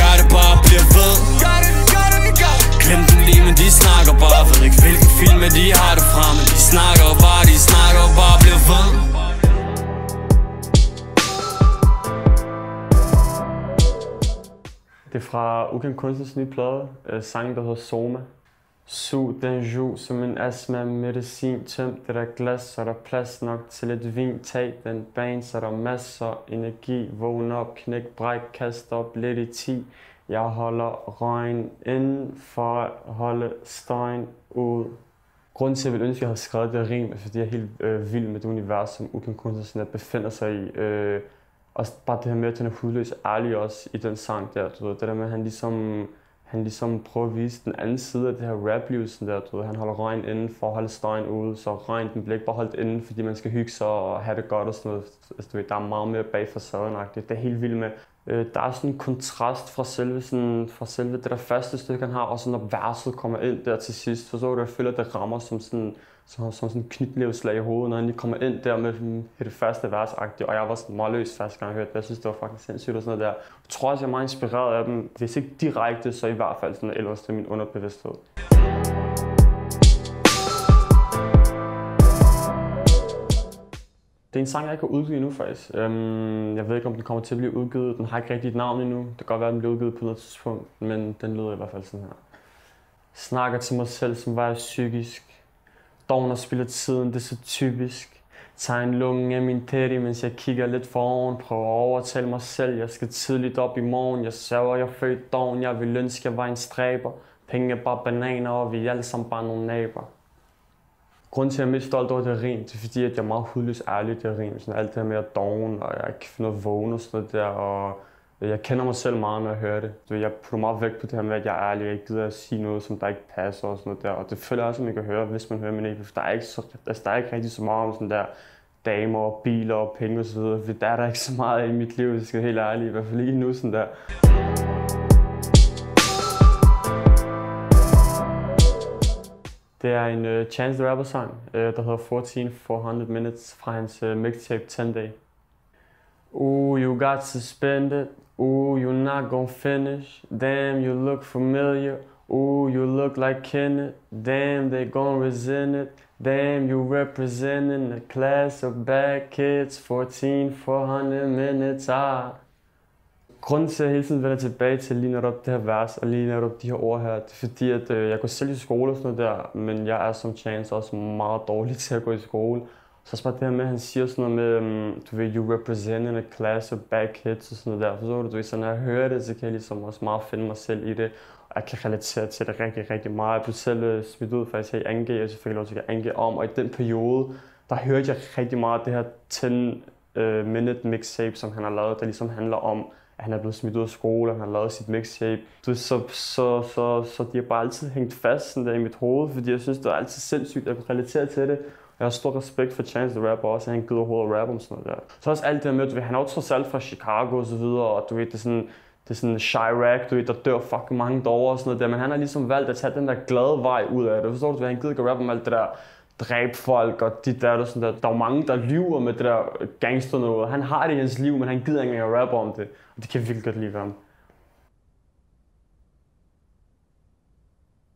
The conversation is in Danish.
gør det bare, bliver ved. Glem dem lige, men de snakker bare. Ved ikke hvilken film de har det fra, men de snakker bare, bliver ved. Det er fra Ukendt Kunstners nye plade, sangen der hedder Soma. Sug den ju som en astma medicin, tøm det der glas, så der plads nok til et vin. Tag den bane, så der masser energi. Vågn op, knæk, bræk, kast op lidt i 10. Jeg holder røgen inden for at holde støjen ud. Grunden til, at jeg ville ønske, at jeg havde skrevet det rim, er fordi jeg er helt vild med det univers, som Ukendt Kunstners befinder sig i. Og bare det her med, at han er hudløs ærlig også i den sang der, du ved. Det der med, at han ligesom prøver at vise den anden side af det her rap-liv, sådan der, du ved. Han holder røgen inden for at holde støjen ude, så røgen den bliver ikke bare holdt inden, fordi man skal hygge sig og have det godt og sådan noget. Altså, du ved, der er meget mere bag facaden-agtigt. Det er helt vildt med. Der er sådan en kontrast fra selve det der første stykke, han har, og så når verset kommer ind der til sidst, så du, jeg føler, at det rammer som sådan knytnæveslag i hovedet, når han lige kommer ind der med det første vers-agtigt, og jeg var sådan målløs første gang jeg hørte det. Jeg synes, det var fucking sindssygt og sådan noget der. Jeg tror også, jeg er meget inspireret af dem. Hvis ikke direkte, så i hvert fald sådan ellers til min underbevidsthed. Det er en sang, jeg ikke har udgivet endnu faktisk. Jeg ved ikke, om den kommer til at blive udgivet. Den har ikke rigtig et navn endnu. Det kan godt være, at den bliver udgivet på noget tidspunkt, men den lyder i hvert fald sådan her. Snakker til mig selv, som var jeg psykisk. Dogner spiller tiden, det er så typisk. Tager en lunge af min tætte, mens jeg kigger lidt foroven. Prøver at overtale mig selv, jeg skal tidligt op i morgen. Jeg sørger, jeg er født doven, jeg vil ønske, jeg var en stræber. Penge er bare bananer, og vi er alle sammen bare nogle naber. Grunden til, at jeg er mest stolt over det rim, det er fordi, at jeg er meget hudløs ærlig i det rim. Sådan alt det her med at doven, og jeg kan finde noget vågen og sådan noget der. Og jeg kender mig selv meget, når jeg hører det. Jeg putter meget vægt på det her med, at jeg er ærlig, og ikke gider at sige noget, som der ikke passer og sådan noget der. Og det føler jeg også, at man kan høre, hvis man hører min EP. For der er ikke rigtig så meget om sådan der damer og biler og penge og så videre. For der er der ikke så meget i mit liv, hvis jeg skal være helt ærlig. I hvert fald ikke nu sådan der. Det er en Chance the Rapper sang, der hedder 14,400 Minutes fra hans mixtape 10 Day. You got suspended. You're not gonna finish. Damn, you look familiar. You look like Kenneth. Damn, they gonna resent it. Damn, you representing a class of bad kids. 14,400 minutes. Grunden til, at jeg hele tiden vender tilbage til lige netop det her vers og lige netop de her ord her, det er fordi, at jeg går selv i skole og sådan noget der, men jeg er som Chance også meget dårlig til at gå i skole. Så også bare det her med, at han siger sådan noget med, du ved, you representing a class of bad kids og sådan noget der. Forstår du? Så når jeg hører det, så kan jeg ligesom også meget finde mig selv i det. Og jeg kan relatere til det rigtig, rigtig meget. Jeg blev selv smidt ud faktisk her i Ange, og så fik jeg lov til at Ange om. Og i den periode, der hørte jeg rigtig meget af det her 10-minute mixtape, som han har lavet, der ligesom handler om, at han er blevet smidt ud af skole, og han har lavet sit mixtape. Så de har bare altid hængt fast sådan der i mit hoved, fordi jeg synes, det er altid sindssygt, at jeg kunne relatere til det. Jeg har stor respekt for Chance the Rapper også, at han gider overhovedet at rappe om sådan noget der. Så også alt det med, du ved, han er jo trods alt fra Chicago og så videre, og du ved, det er sådan Chirac, du ved, der dør fucking mange derovre og sådan noget der, men han har ligesom valgt at tage den der glade vej ud af det. Forstår du, han gider ikke at rappe om alt det der dræb folk og de der og sådan der. Der er jo mange, der lyver med det der gangster noget. Han har det i hans liv, men han gider ikke at rappe om det, og det kan jeg virkelig godt lide ved ham.